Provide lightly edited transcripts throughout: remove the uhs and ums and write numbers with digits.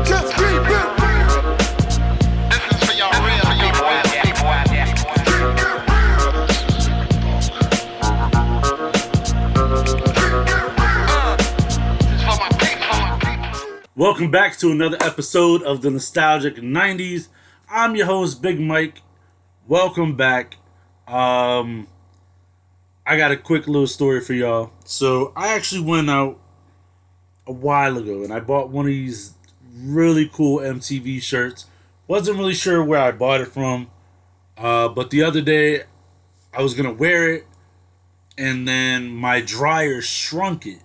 Just keep it real. This is for y'all real people out there. This is for my people. Welcome back to another episode of the Nostalgic 90s. I'm your host, Big Mike. Welcome back. I got a quick little story for y'all. So I actually went out a while ago and I bought one of these really cool MTV shirts. Wasn't really sure where I bought it from. But the other day I was gonna wear it and then my dryer shrunk it.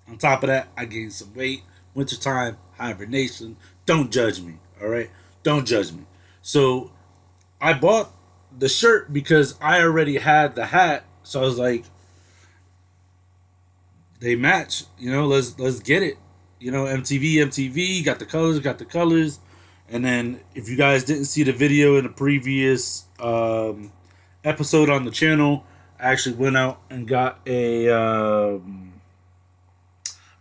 On top of that, I gained some weight. Wintertime, hibernation. Don't judge me, alright? Don't judge me. So I bought the shirt because I already had the hat. So I was like, they match, let's get it. MTV, got the colors. And then if you guys didn't see the video in the previous episode on the channel, I actually went out and got a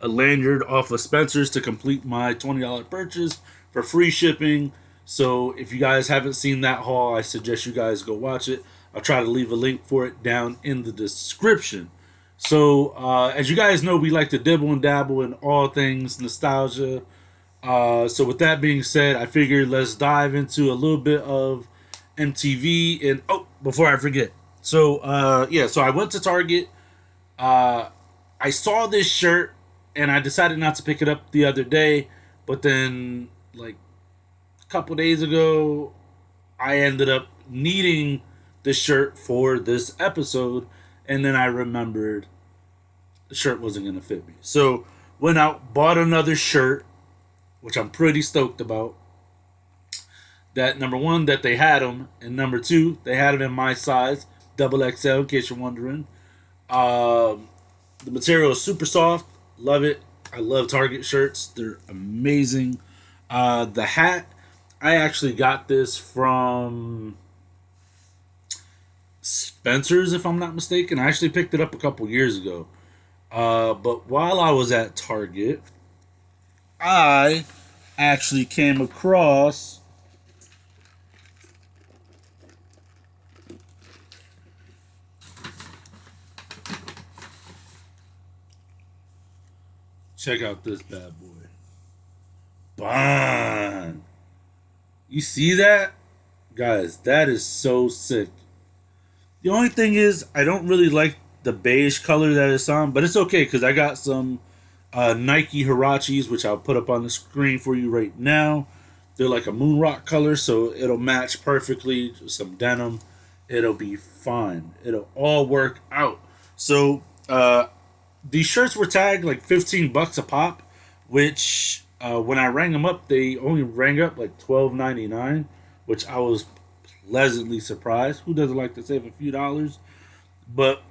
lanyard off of Spencer's to complete my $20 purchase for free shipping. So if you guys haven't seen that haul, I suggest you guys go watch it. I'll try to leave a link for it down in the description. So as you guys know, we like to dibble and dabble in all things nostalgia. So with that being said, I figured let's dive into a little bit of MTV. And before I forget, so I went to Target. I saw this shirt and I decided not to pick it up the other day, but then like a couple days ago, I ended up needing the shirt for this episode, and then I remembered the shirt wasn't gonna fit me. So went out, bought another shirt, which I'm pretty stoked about. That number one, that they had them, and number two, they had them in my size, double XL, in case you're wondering. The material is super soft. Love it. I love Target shirts. They're amazing. The hat, I actually got this from Spencer's, if I'm not mistaken. I actually picked it up a couple years ago. But while I was at Target, I actually came across check out this bad boy. Bond. You see that? Guys, that is so sick. The only thing is, I don't really like the beige color that it's on, but it's okay because I got some Nike Hirachis, which I'll put up on the screen for you right now. They're like a moon rock color, so it'll match perfectly. Some denim. It'll be fine. It'll all work out. So, these shirts were tagged like $15 a pop, which when I rang them up, they only rang up like $12.99, which I was pleasantly surprised. Who doesn't like to save a few dollars? But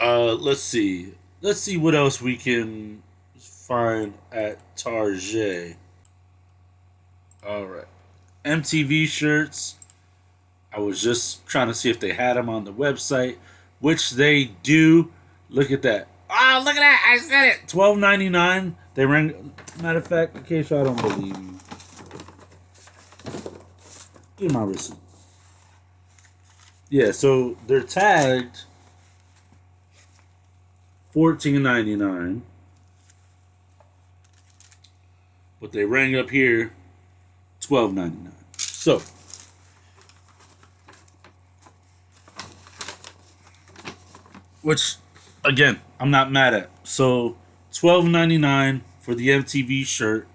let's see what else we can find at Target. All right, MTV shirts. I was just trying to see if they had them on the website, which they do. Look at that. Oh, look at that. I said it. $12.99. They rang. Matter of fact, in case y'all don't believe me, give my receipt. Yeah, so they're tagged $14.99, but they rang up here $12.99. So which again, I'm not mad at. So $12.99 for the MTV shirt.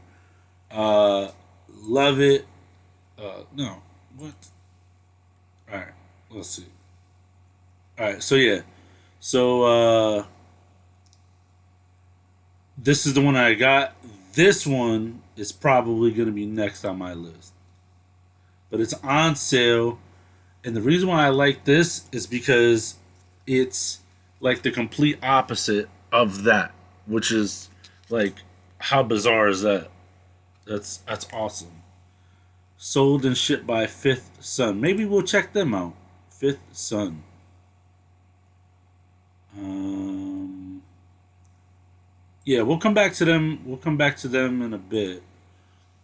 Love it. No. What? Alright, let's see. Alright, so yeah. So this is the one I got. This one is probably gonna be next on my list. But it's on sale. And the reason why I like this is because it's like the complete opposite of that, which is like, how bizarre is that? That's awesome. Sold and shipped by Fifth Sun. Maybe we'll check them out. Fifth Sun. Yeah, we'll come back to them. We'll come back to them in a bit.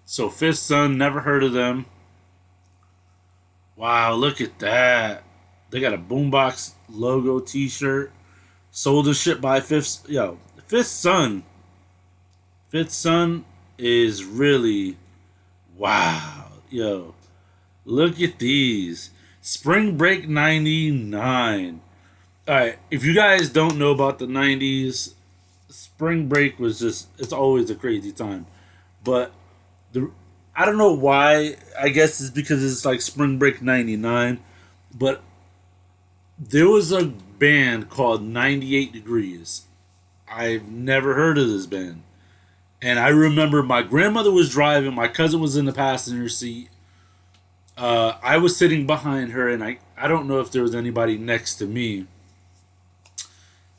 So Fifth Son, never heard of them. Wow, look at that. They got a Boombox logo T-shirt. Sold and shipped by Fifth Son. Fifth Son is really wow. Yo, look at these. Spring Break 99. Alright, if you guys don't know about the 90s, Spring Break was it's always a crazy time. But the I don't know why. I guess it's because it's like Spring Break 99. But there was a band called 98 Degrees. I've never heard of this band. And I remember my grandmother was driving, my cousin was in the passenger seat. I was sitting behind her, and I don't know if there was anybody next to me.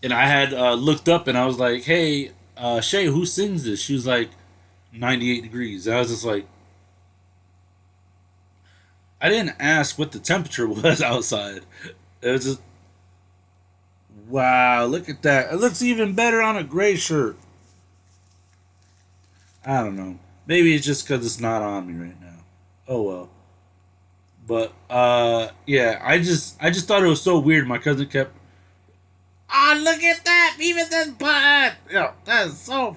And I had looked up, and I was like, hey, Shay, who sings this? She was like, 98 Degrees. And I was just like, I didn't ask what the temperature was outside. It was just, wow, look at that. It looks even better on a gray shirt. I don't know. Maybe it's just because it's not on me right now. Oh well. But yeah, I just thought it was so weird. My cousin kept, look at that, even this button. Yeah, that's so,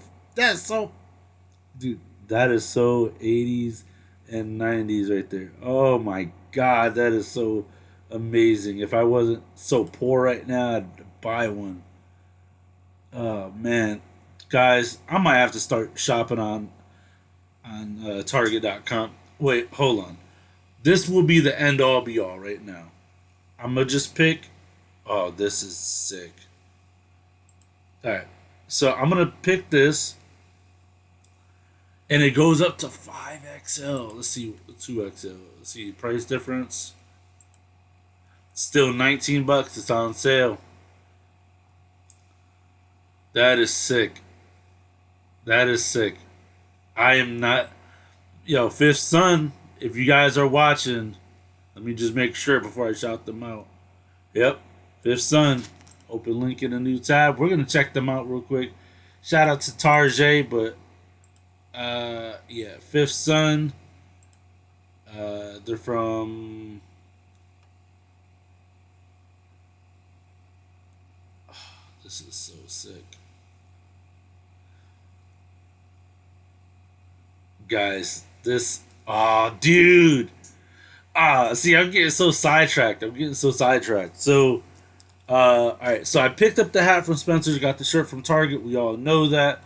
dude, that is so 80s and 90s right there. Oh my god, that is so amazing. If I wasn't so poor right now, I'd buy one. Oh man, guys, I might have to start shopping on Target.com. Wait, hold on. This will be the end all be all right now. I'm gonna just pick. Oh, this is sick. All right, so I'm gonna pick this, and it goes up to 5XL. Let's see, 2XL. Let's see price difference. Still $19. It's on sale. That is sick. That is sick. I am not. Yo, Fifth Son, if you guys are watching, let me just make sure before I shout them out. Yep, Fifth Son. Open link in a new tab. We're going to check them out real quick. Shout out to Tarjay, but yeah, Fifth Son. They're from. Oh, this is so sick. Guys, this, dude, see, I'm getting so sidetracked. So, all right, so I picked up the hat from Spencer's, got the shirt from Target. We all know that.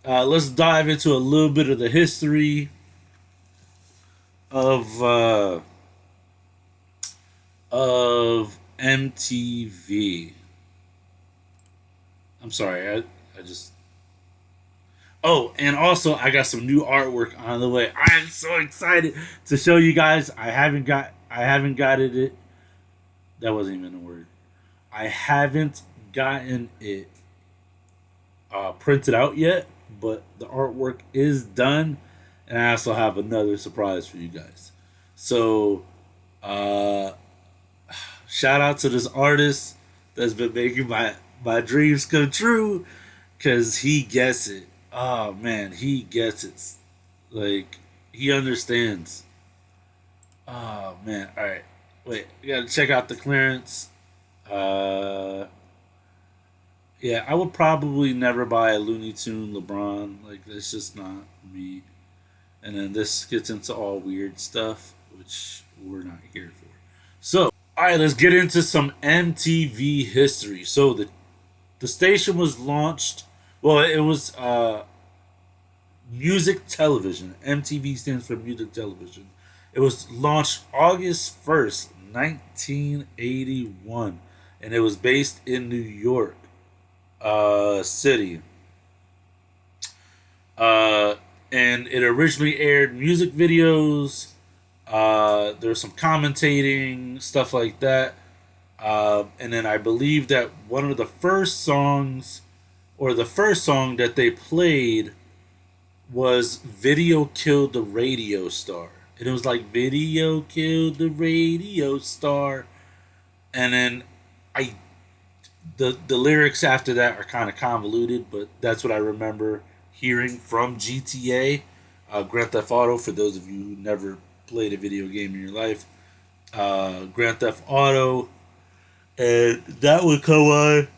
Let's dive into a little bit of the history of MTV. I'm sorry, I just. Oh, and also I got some new artwork on the way. I am so excited to show you guys. I haven't got it. That wasn't even a word. I haven't gotten it printed out yet, but the artwork is done, and I also have another surprise for you guys. So, shout out to this artist that's been making my dreams come true, cause he gets it. Oh man, he gets it. Like, he understands. Oh man, all right. Wait, we gotta check out the clearance. Yeah, I would probably never buy a Looney Tune LeBron. Like, that's just not me. And then this gets into all weird stuff, which we're not here for. So, all right, let's get into some MTV history. So the station was launched. Well, it was music television. MTV stands for music television. It was launched August 1st, 1981, and it was based in New York City. And it originally aired music videos. There's some commentating, stuff like that. And then I believe that one of the first songs, or the first song that they played, was Video Killed the Radio Star. And it was like, Video Killed the Radio Star. And then the lyrics after that are kind of convoluted, but that's what I remember hearing from GTA. Grand Theft Auto, for those of you who never played a video game in your life. Grand Theft Auto, and that would come on,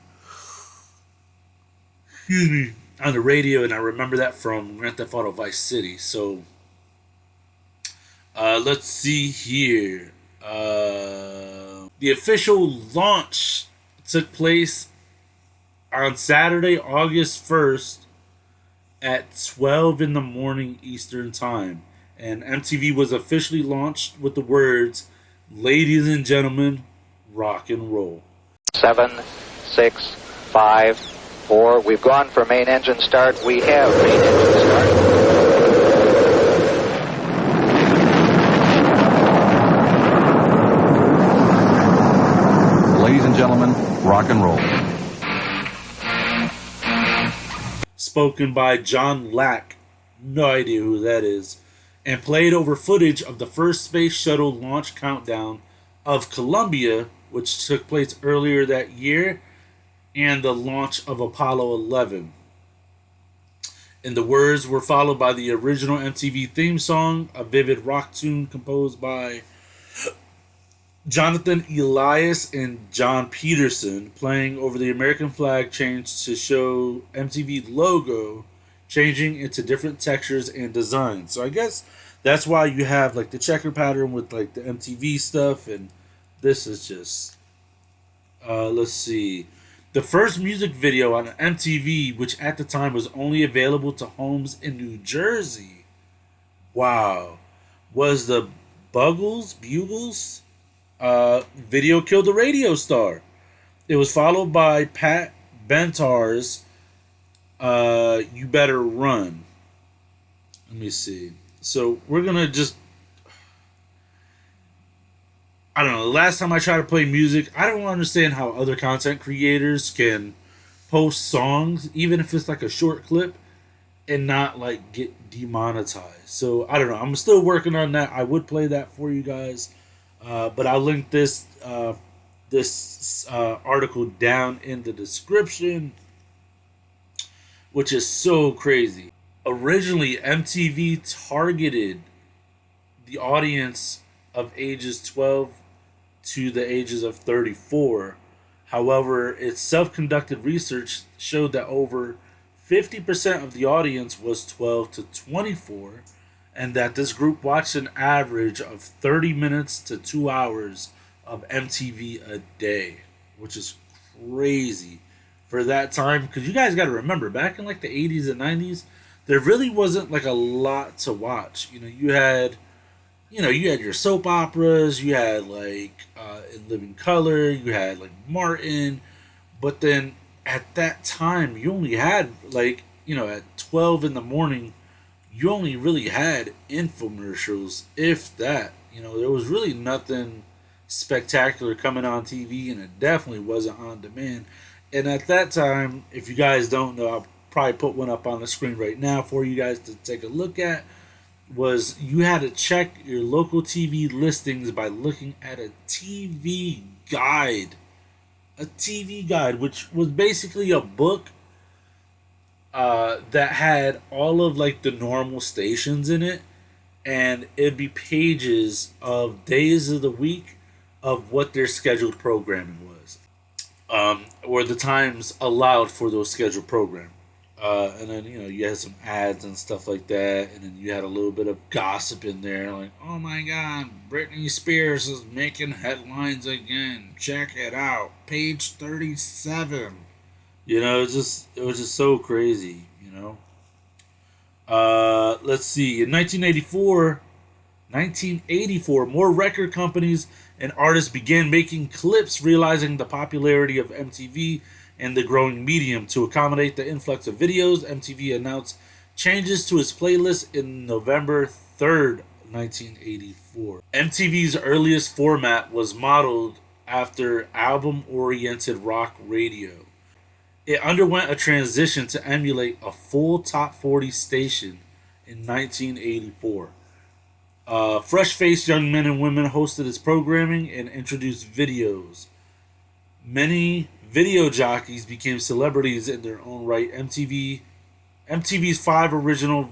excuse me, on the radio, and I remember that from Grand Theft Auto Vice City. So, let's see here. The official launch took place on Saturday, August 1st at 12 in the morning Eastern Time. And MTV was officially launched with the words, "Ladies and gentlemen, rock and roll." 7, 6, 5, 4. We've gone for main engine start. We have main engine start. Ladies and gentlemen, rock and roll. Spoken by John Lack, no idea who that is, and played over footage of the first space shuttle launch countdown of Columbia, which took place earlier that year, and the launch of Apollo 11. And the words were followed by the original MTV theme song, a vivid rock tune composed by Jonathan Elias and John Peterson, playing over the American flag changed to show MTV logo changing into different textures and designs. So I guess that's why you have like the checker pattern with like the MTV stuff, and this is just let's see. The first music video on MTV, which at the time was only available to homes in New Jersey, wow, was the Bugles video Killed the Radio Star. It was followed by Pat Bentar's You Better Run. Let me see. So we're gonna just, I don't know, the last time I tried to play music, I don't understand how other content creators can post songs, even if it's like a short clip, and not like get demonetized. So I don't know. I'm still working on that. I would play that for you guys. But I'll link this article down in the description, which is so crazy. Originally, MTV targeted the audience of ages 12 to the ages of 34. However, its self-conducted research showed that over 50% of the audience was 12 to 24, and that this group watched an average of 30 minutes to 2 hours of MTV a day, which is crazy for that time. Because you guys got to remember, back in like the 80s and 90s, there really wasn't like a lot to watch. You had your soap operas, you had like In Living Color, you had like Martin, but then at that time, you only had like, at 12 in the morning, you only really had infomercials, if that. There was really nothing spectacular coming on TV, and it definitely wasn't on demand. And at that time, if you guys don't know, I'll probably put one up on the screen right now for you guys to take a look at, was you had to check your local TV listings by looking at a TV guide. A TV guide, which was basically a book that had all of like the normal stations in it, and it'd be pages of days of the week of what their scheduled programming was, or the times allowed for those scheduled programming. And then you had some ads and stuff like that, and then you had a little bit of gossip in there, like, oh my God, Britney Spears is making headlines again. Check it out, page 37. It was just so crazy. Let's see. In 1984, more record companies and artists began making clips, realizing the popularity of MTV and the growing medium. To accommodate the influx of videos, MTV announced changes to its playlist in November 3rd, 1984. MTV's earliest format was modeled after album-oriented rock radio. It underwent a transition to emulate a full top 40 station in 1984. Fresh-faced young men and women hosted its programming and introduced videos. Many video jockeys became celebrities in their own right. MTV's 5 original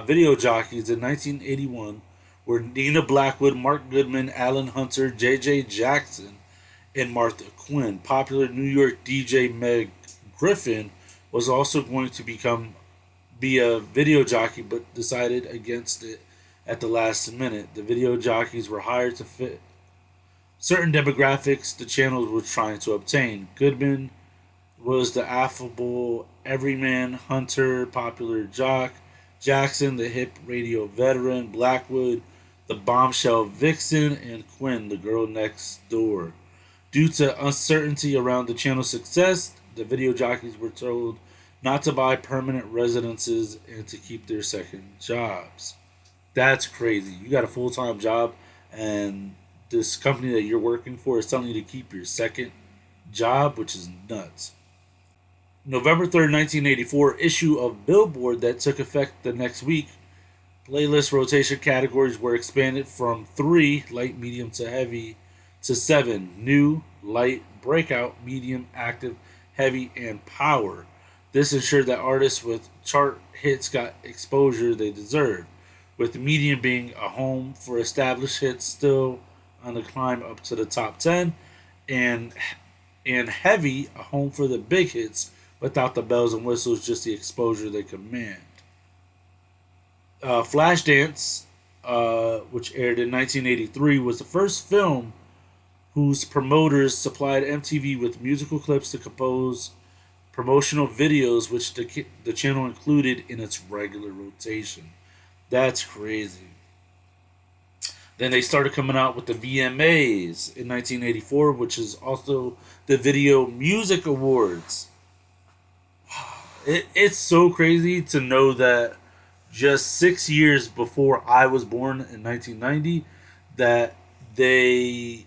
video jockeys in 1981 were Nina Blackwood, Mark Goodman, Alan Hunter, J.J. Jackson, and Martha Quinn. Popular New York DJ Meg Griffin was also going to be a video jockey, but decided against it at the last minute. The video jockeys were hired to fit certain demographics the channel was trying to obtain. Goodman was the affable everyman, Hunter, popular jock, Jackson, the hip radio veteran, Blackwood, the bombshell vixen, and Quinn, the girl next door. Due to uncertainty around the channel's success, the video jockeys were told not to buy permanent residences and to keep their second jobs. That's crazy. You got a full-time job, and this company that you're working for is telling you to keep your second job, which is nuts. November 3rd, 1984, issue of Billboard that took effect the next week. Playlist rotation categories were expanded from 3, light, medium to heavy, to 7, new, light, breakout, medium, active, heavy, and power. This ensured that artists with chart hits got exposure they deserved, with medium being a home for established hits still on the climb up to the top 10, and heavy, a home for the big hits without the bells and whistles, just the exposure they command. Flashdance, which aired in 1983, was the first film whose promoters supplied MTV with musical clips to compose promotional videos, which the channel included in its regular rotation. That's crazy. Then they started coming out with the VMAs in 1984, which is also the Video Music Awards. It's so crazy to know that just 6 years before I was born in 1990, that they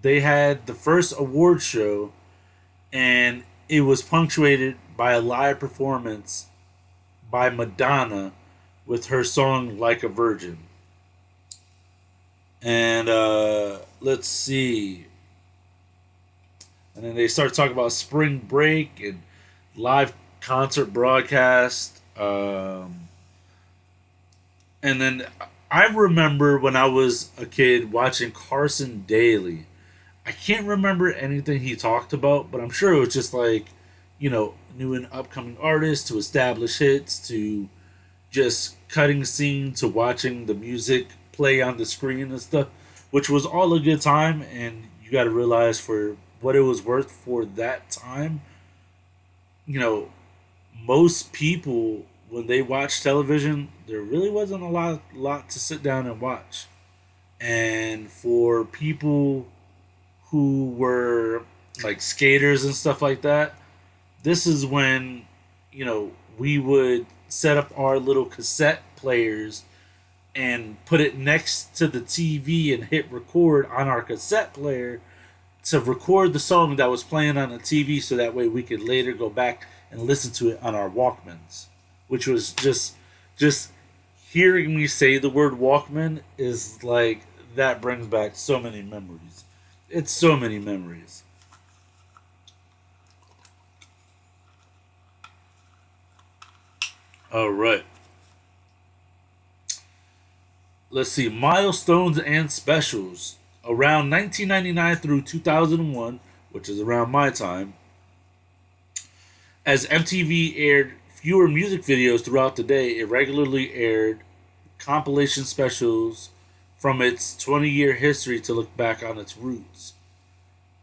had the first award show, and it was punctuated by a live performance by Madonna with her song Like a Virgin. And let's see. And then they start talking about spring break and live concert broadcast. And then I remember when I was a kid watching Carson Daly. I can't remember anything he talked about, but I'm sure it was just like, new and upcoming artists to establish hits to just cutting scene to watching the music play on the screen and stuff, which was all a good time. And you got to realize, for what it was worth for that time, most people, when they watch television, there really wasn't a lot to sit down and watch. And for people who were like skaters and stuff like that, this is when, we would set up our little cassette players and put it next to the TV and hit record on our cassette player to record the song that was playing on the TV, so that way we could later go back and listen to it on our Walkmans. Which was just hearing me say the word Walkman is like, that brings back so many memories. It's so many memories. All right. Let's see. Milestones and Specials. Around 1999 through 2001, which is around my time, as MTV aired fewer music videos throughout the day, it regularly aired compilation specials from its 20-year history to look back on its roots.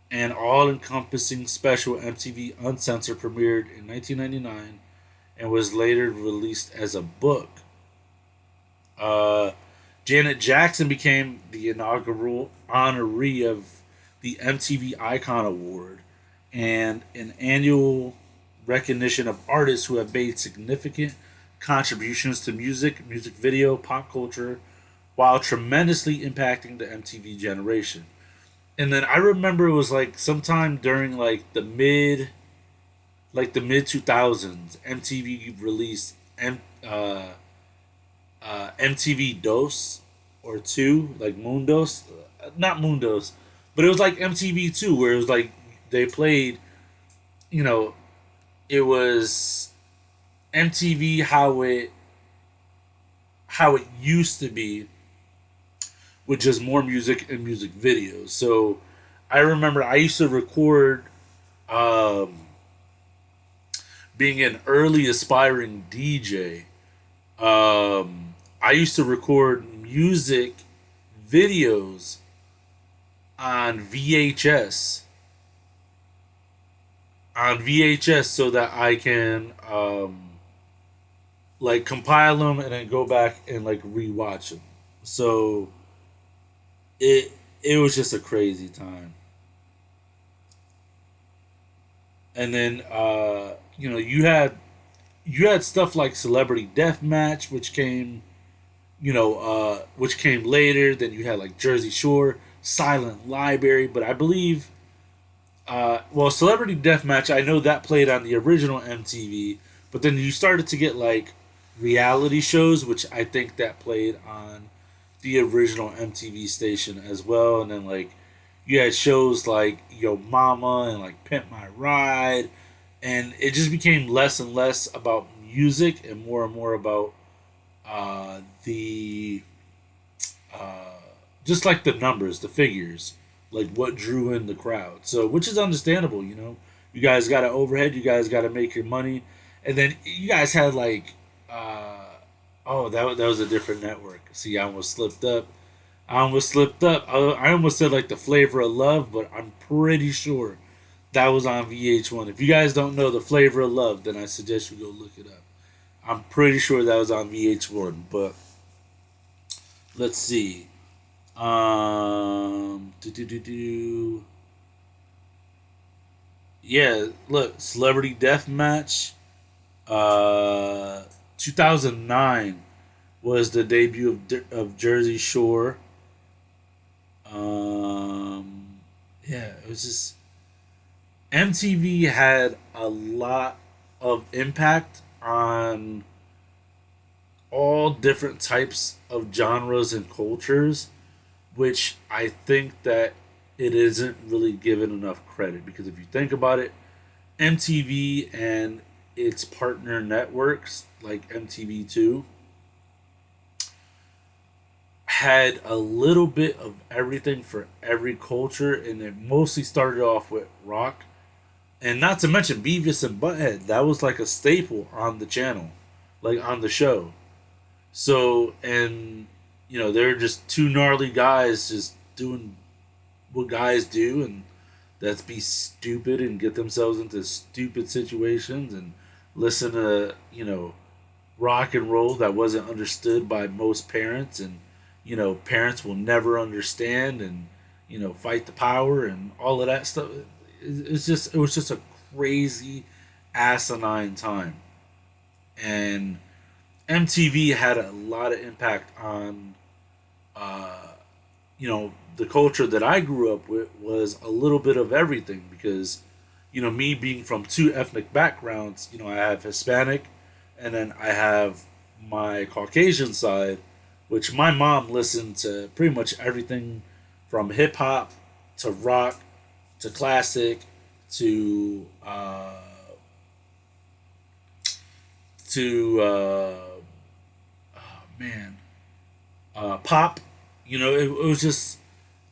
An all-encompassing special, MTV Uncensored, premiered in 1999 and was later released as a book. Janet Jackson became the inaugural honoree of the MTV Icon Award, and an annual recognition of artists who have made significant contributions to music video, pop culture, while tremendously impacting the MTV generation. And then I remember it was like sometime during like the mid 2000s, MTV released MTV Dos or 2, like Mundos, not Mundos, but it was like MTV 2, where it was like they played, it was MTV how it used to be, with just more music and music videos. So I remember I used to record, um, being an early aspiring DJ. I used to record music videos on VHS so that I can like compile them and then go back and like rewatch them. So it was just a crazy time. And then you had stuff like Celebrity Deathmatch, which came later. Then you had like Jersey Shore, Silent Library, but I believe, Celebrity Deathmatch, I know that played on the original MTV, but then you started to get like reality shows, which I think that played on the original MTV station as well. And then like you had shows like Yo Mama and like Pimp My Ride, and it just became less and less about music and more about the just like the numbers, the figures, like what drew in the crowd. So, which is understandable, you know. You guys got to overhead. You guys got to make your money, and then you guys had like, that was a different network. See, I almost slipped up. I almost said like the Flavor of Love, but I'm pretty sure that was on VH1. If you guys don't know the Flavor of Love, then I suggest you go look it up. I'm pretty sure that was on VH1, but let's see. Do do do do. Yeah, look, Celebrity Deathmatch. 2009 was the debut of Jersey Shore. Yeah, it was just MTV had a lot of impact on all different types of genres and cultures, which I think that it isn't really given enough credit, because if you think about it, MTV and its partner networks like MTV2 had a little bit of everything for every culture, and it mostly started off with rock. And not to mention Beavis and Butthead, that was like a staple on the channel, like on the show. So, and they're just two gnarly guys just doing what guys do, and that's be stupid and get themselves into stupid situations and listen to, rock and roll that wasn't understood by most parents, and, parents will never understand, and, fight the power and all of that stuff. It was just a crazy asinine time. And MTV had a lot of impact on, the culture that I grew up with was a little bit of everything, because, me being from two ethnic backgrounds, I have Hispanic, and then I have my Caucasian side, which my mom listened to pretty much everything from hip hop to rock to classic to pop. It was just,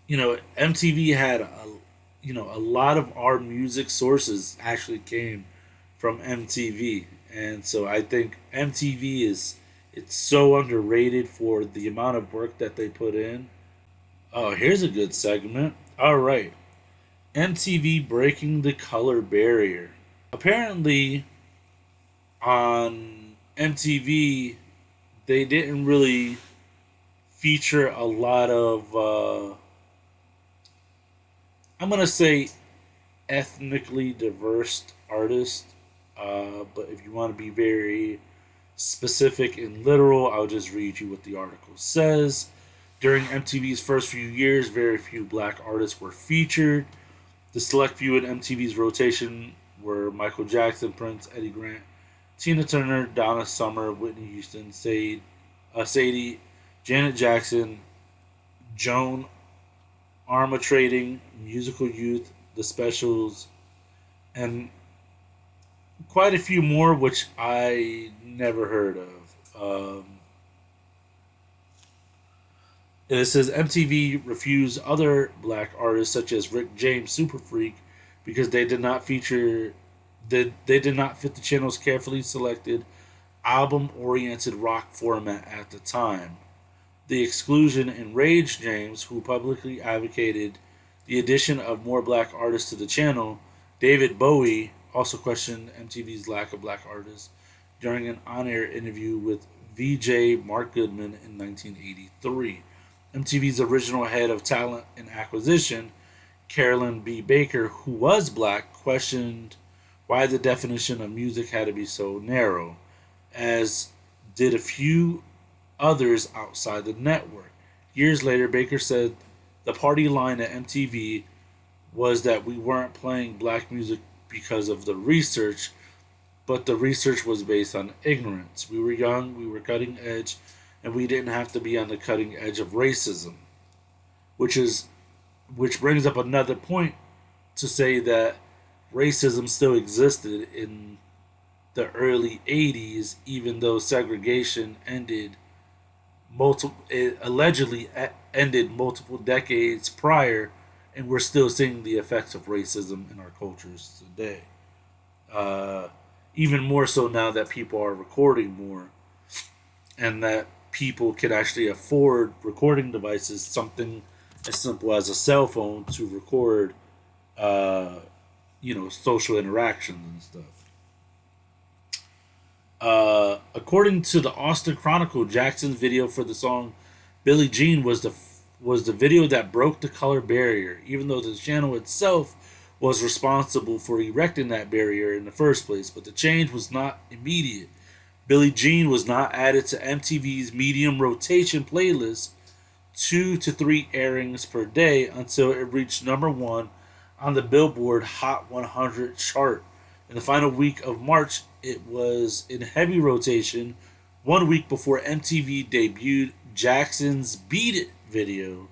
MTV had a lot of our music sources actually came from MTV, and so I think it's so underrated for the amount of work that they put in. Oh, here's a good segment. All right, MTV breaking the color barrier. Apparently, on MTV, they didn't really feature a lot of, I'm going to say, ethnically diverse artists. But if you want to be very specific and literal, I'll just read you what the article says. During MTV's first few years, very few black artists were featured. The select few in MTV's rotation were Michael Jackson, Prince, Eddie Grant, Tina Turner, Donna Summer, Whitney Houston, Sadie, Janet Jackson, Joan Armatrading, Musical Youth, The Specials, and quite a few more which I never heard of. And it says MTV refused other black artists such as Rick James Super Freak because they did not fit the channel's carefully selected album oriented rock format at the time. The exclusion enraged James, who publicly advocated the addition of more black artists to the channel. David Bowie also questioned MTV's lack of black artists during an on air interview with VJ Mark Goodman in 1983. MTV's original head of talent and acquisition, Carolyn B. Baker, who was black, questioned why the definition of music had to be so narrow, as did a few others outside the network. Years later, Baker said the party line at MTV was that we weren't playing black music because of the research, but the research was based on ignorance. We were young, we were cutting edge, and we didn't have to be on the cutting edge of racism, which brings up another point to say that racism still existed in the early 80s, even though segregation it allegedly ended multiple decades prior, and we're still seeing the effects of racism in our cultures today. Even more so now that people are recording more, and that people can actually afford recording devices, something as simple as a cell phone to record, social interactions and stuff. According to the Austin Chronicle, Jackson's video for the song "Billie Jean" was the video that broke the color barrier, even though the channel itself was responsible for erecting that barrier in the first place. But the change was not immediate. "Billie Jean" was not added to MTV's medium rotation playlist, 2 to 3 airings per day, until it reached number one on the Billboard Hot 100 chart. In the final week of March, it was in heavy rotation 1 week before MTV debuted Jackson's "Beat It" video.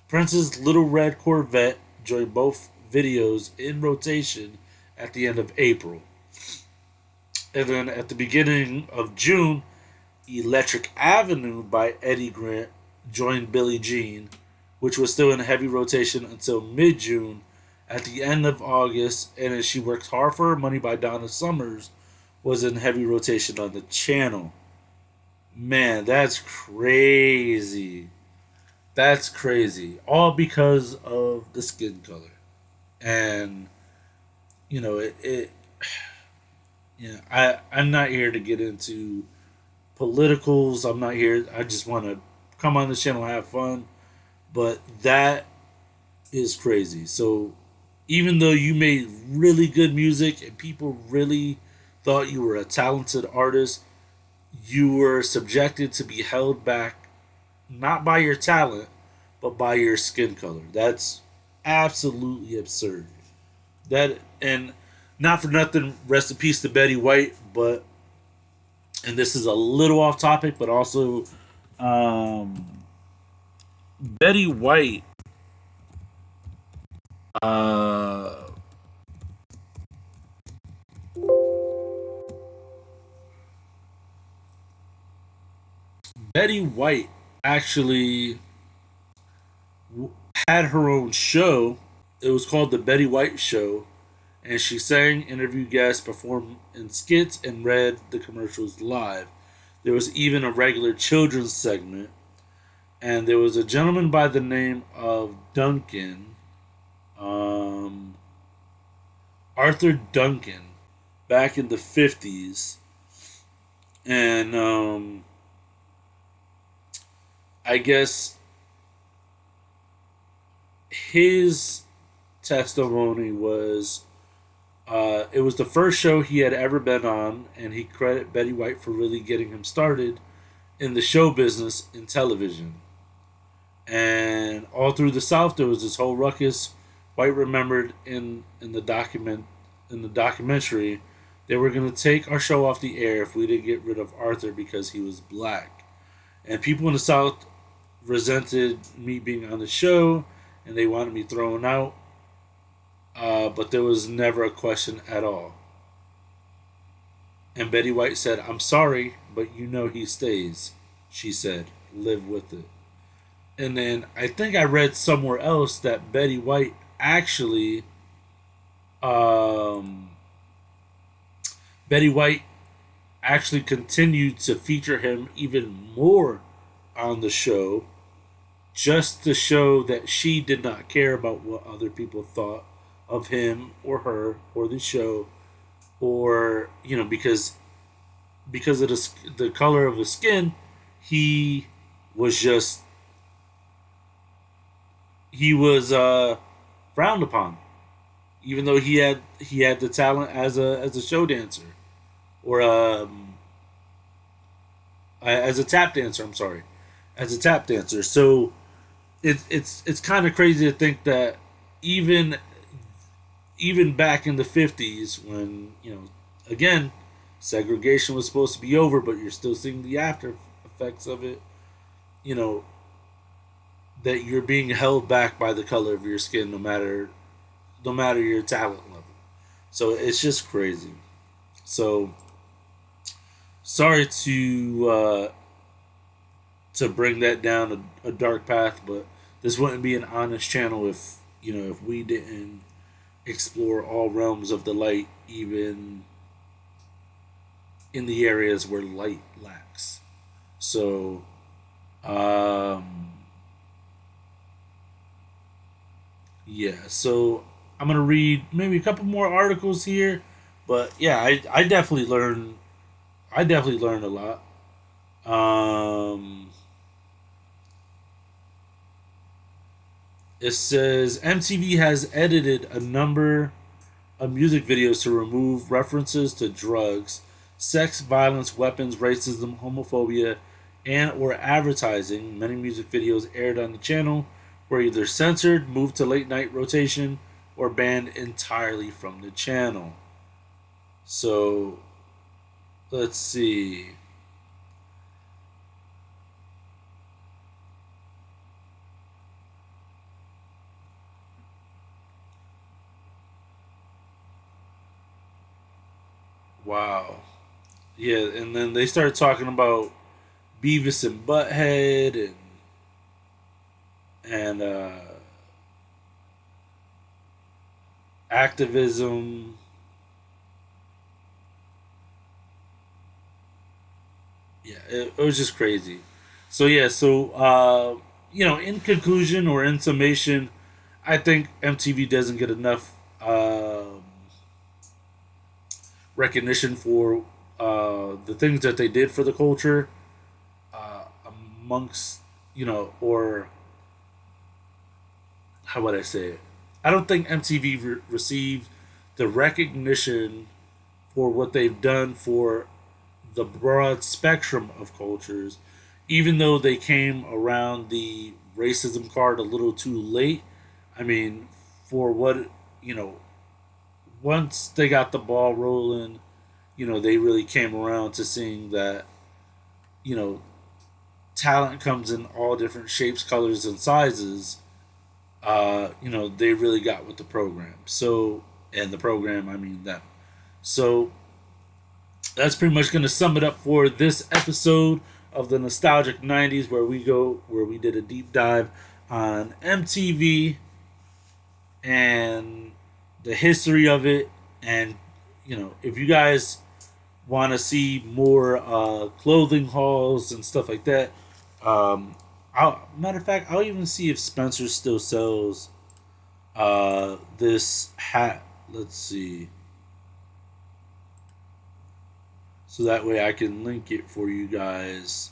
Prince's "Little Red Corvette" joined both videos in rotation at the end of April. And then at the beginning of June, "Electric Avenue" by Eddie Grant joined "Billie Jean," which was still in heavy rotation until mid-June. At the end of August, "And As She Works Hard for Her Money" by Donna Summers was in heavy rotation on the channel. Man, that's crazy. That's crazy. All because of the skin color. And, I'm not here to get into politicals. I'm not here. I just want to come on the channel and have fun. But that is crazy. So, even though you made really good music and people really thought you were a talented artist, you were subjected to be held back not by your talent, but by your skin color. That's absolutely absurd. That, and not for nothing, rest in peace to Betty White, but, and this is a little off topic, but also Betty White Betty White actually had her own show. It was called The Betty White Show, and she sang, interviewed guests, performed in skits, and read the commercials live. There was even a regular children's segment, and there was a gentleman by the name of Arthur Duncan, back in the 50s, and I guess his testimony was it was the first show he had ever been on, and he credited Betty White for really getting him started in the show business in television. And all through the South, there was this whole ruckus. White remembered in the documentary, they were going to take our show off the air if we didn't get rid of Arthur because he was black. And people in the South resented me being on the show, and they wanted me thrown out. But there was never a question at all. And Betty White said, "I'm sorry, but you know he stays." She said, "Live with it." And then I think I read somewhere else that Betty White actually, um, Betty White actually continued to feature him even more on the show, just to show that she did not care about what other people thought of him or her or the show, or because of the color of his skin, he was just he was frowned upon, even though he had the talent as a show dancer, or as a tap dancer. I'm sorry, as a tap dancer. So it's kind of crazy to think that even even back in the 50s, when again, segregation was supposed to be over, but you're still seeing the after effects of it. You know that you're being held back by the color of your skin, no matter your talent level. So it's just crazy. So sorry to bring that down a dark path, but this wouldn't be an honest channel if we didn't explore all realms of the light, even in the areas where light lacks. So, yeah. So I'm gonna read maybe a couple more articles here, but yeah, I definitely learned. I definitely learned a lot. Um, it says MTV has edited a number of music videos to remove references to drugs, sex, violence, weapons, racism, homophobia, and or advertising. Many music videos aired on the channel were either censored, moved to late night rotation, or banned entirely from the channel. So let's see. Wow. Yeah, and then they started talking about Beavis and Butthead and activism. Yeah, it was just crazy. So yeah, in conclusion or in summation, I think MTV doesn't get enough recognition for the things that they did for the culture, amongst or how would I say it? I don't think MTV received the recognition for what they've done for the broad spectrum of cultures, even though they came around the racism card a little too late. I mean, for what, you know, once they got the ball rolling, they really came around to seeing that, you know, talent comes in all different shapes, colors, and sizes. They really got with the program. So, and the program, I mean them. So, that's pretty much going to sum it up for this episode of the Nostalgic 90s, where we did a deep dive on MTV and the history of it. And if you guys want to see more clothing hauls and stuff like that, matter of fact, I'll even see if Spencer still sells this hat. Let's see. So that way I can link it for you guys.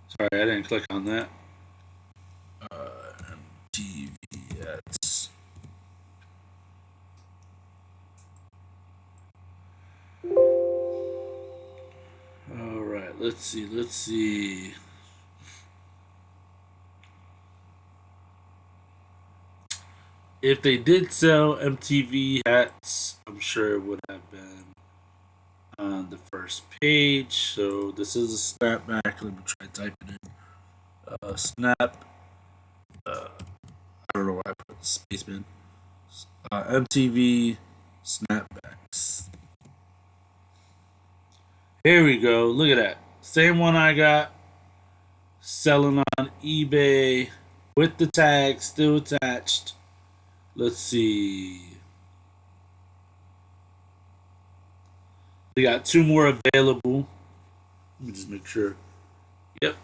Sorry, I didn't click on that. MTVX. All right, let's see. Let's see. If they did sell MTV hats, I'm sure it would have been on the first page. So this is a snapback. Let me try typing it. Snap. I don't know why I put Spaceman. MTV Snapbacks. Here we go. Look at that. Same one I got. Selling on eBay with the tag still attached. Let's see. We got two more available. Let me just make sure. Yep.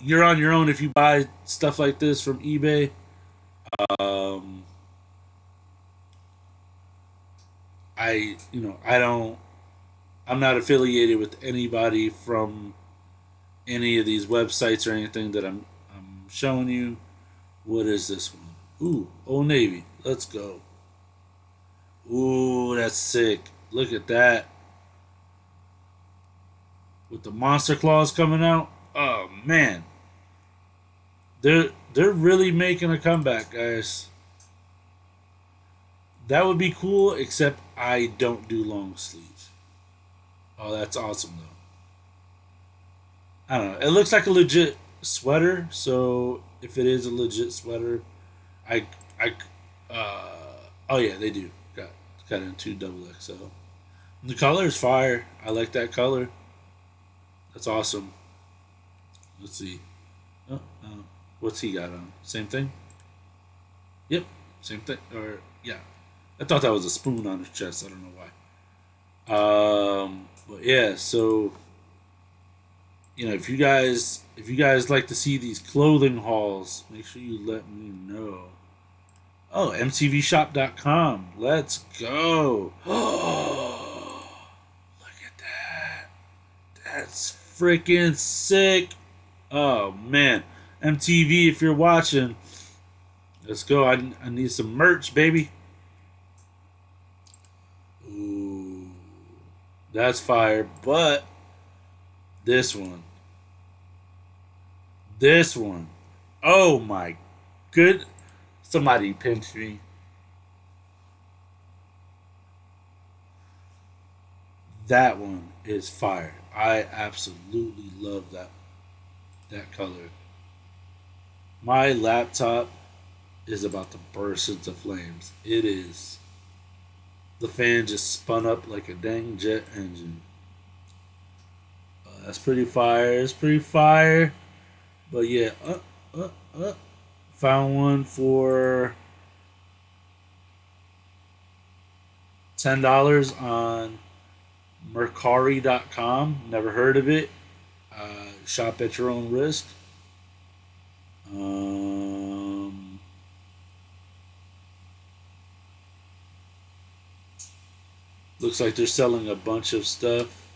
You're on your own if you buy stuff like this from eBay. Um, I'm not affiliated with anybody from any of these websites or anything that I'm showing you. What is this one? Ooh, Old Navy. Let's go. Ooh, that's sick. Look at that. With the monster claws coming out. Oh man. They're really making a comeback, guys. That would be cool, except I don't do long sleeves. Oh, that's awesome though. I don't know. It looks like a legit sweater, so if it is a legit sweater, I oh yeah, they do. Got it in 2 XXL. The color is fire. I like that color. That's awesome. Let's see. What's he got on? Same thing? Yep, same thing. Or yeah, I thought that was a spoon on his chest. I don't know why. But yeah, so if you guys like to see these clothing hauls, make sure you let me know. Oh, MTVshop.com. Let's go. Oh, look at that. That's freaking sick. Oh man, MTV, if you're watching, let's go. I need some merch, baby. Ooh, that's fire. But this one. Oh my good. Somebody pinched me. That one is fire. I absolutely love that color. My laptop is about to burst into flames. It is. The fan just spun up like a dang jet engine. That's pretty fire. It's pretty fire. But yeah, found one for $10 on Mercari.com. Never heard of it. Shop at your own risk. Looks like they're selling a bunch of stuff.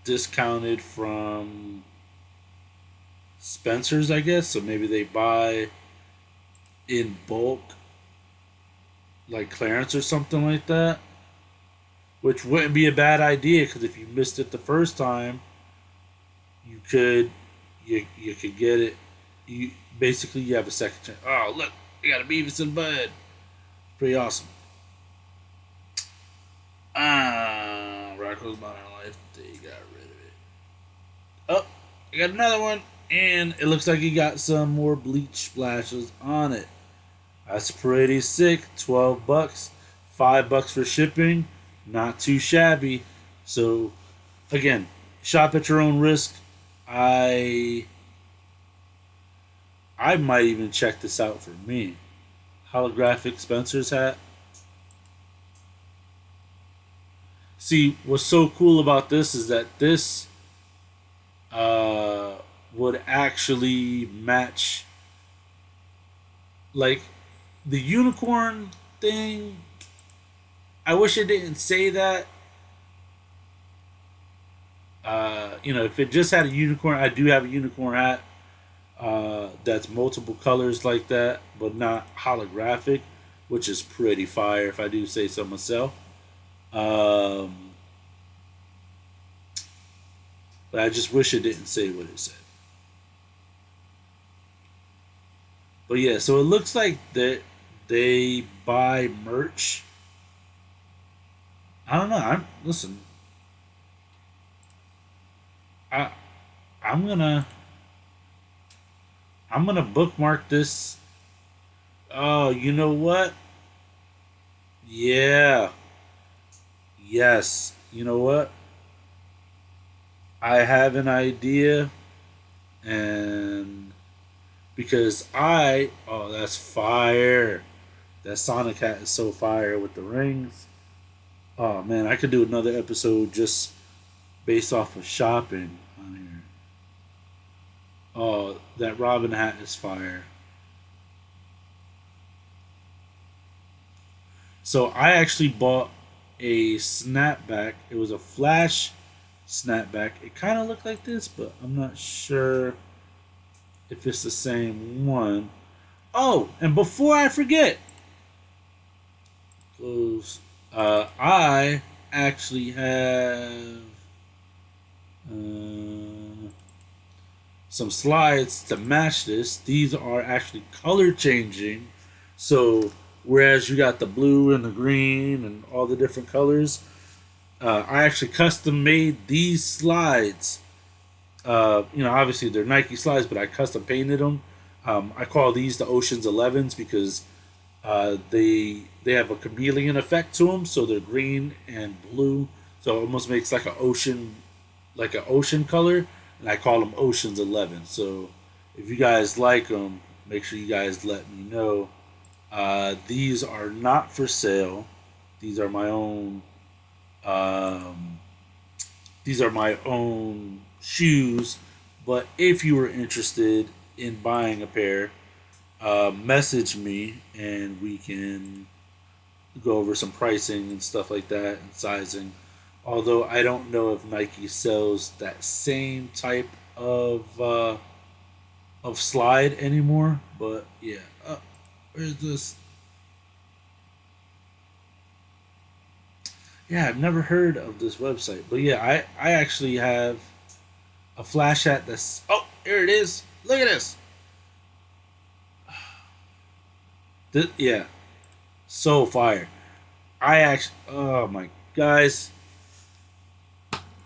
Discounted from Spencer's, I guess. So maybe they buy in bulk, like clearance or something like that. Which wouldn't be a bad idea, because if you missed it the first time, you could get it. You have a second chance. Oh look, you got a Beavis and Bud. Pretty awesome. Rocco's Modern Life. They got rid of it. Oh, I got another one, and it looks like he got some more bleach splashes on it. That's pretty sick. $12, $5 for shipping. Not too shabby. So, again, shop at your own risk. I might even check this out for me. Holographic Spencer's hat. See, what's so cool about this is that this would actually match, like, the unicorn thing. I wish it didn't say that. If it just had a unicorn, I do have a unicorn hat that's multiple colors like that, but not holographic, which is pretty fire if I do say so myself. But I just wish it didn't say what it said. But yeah, so it looks like that they buy merch. I don't know. Listen. I I'm gonna bookmark this. Oh, you know what? Yeah. Yes. You know what? I have an idea, and because that's fire. That Sonic hat is so fire with the rings. Oh man, I could do another episode just based off of shopping on here. Oh, that Robin hat is fire. So I actually bought a snapback. It was a flash snapback. It kind of looked like this, but I'm not sure if it's the same one. Oh, and before I forget, close. I actually have some slides to match this. These are actually color changing. So whereas you got the blue and the green and all the different colors, I actually custom made these slides. Obviously they're Nike slides, but I custom painted them. I call these the Ocean's 11s because they have a chameleon effect to them, so they're green and blue, so it almost makes like an ocean color, and I call them Ocean's 11. So if you guys like them, make sure you guys let me know. These are not for sale. These are my own. These are my own shoes. But if you were interested in buying a pair, message me and we can go over some pricing and stuff like that and sizing. Although I don't know if Nike sells that same type of slide anymore. But yeah, where's this? Yeah, I've never heard of this website. But yeah, I actually have a flash hat that's... Oh, here it is. Look at this. Yeah. So fire. Oh my... Guys.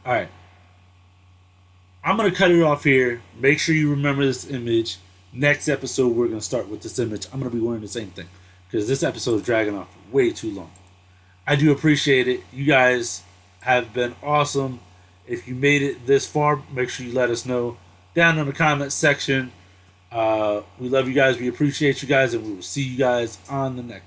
Alright. I'm going to cut it off here. Make sure you remember this image. Next episode, we're going to start with this image. I'm going to be wearing the same thing, because this episode is dragging off way too long. I do appreciate it. You guys have been awesome. If you made it this far, make sure you let us know down in the comment section. We love you guys. We appreciate you guys. And we will see you guys on the next.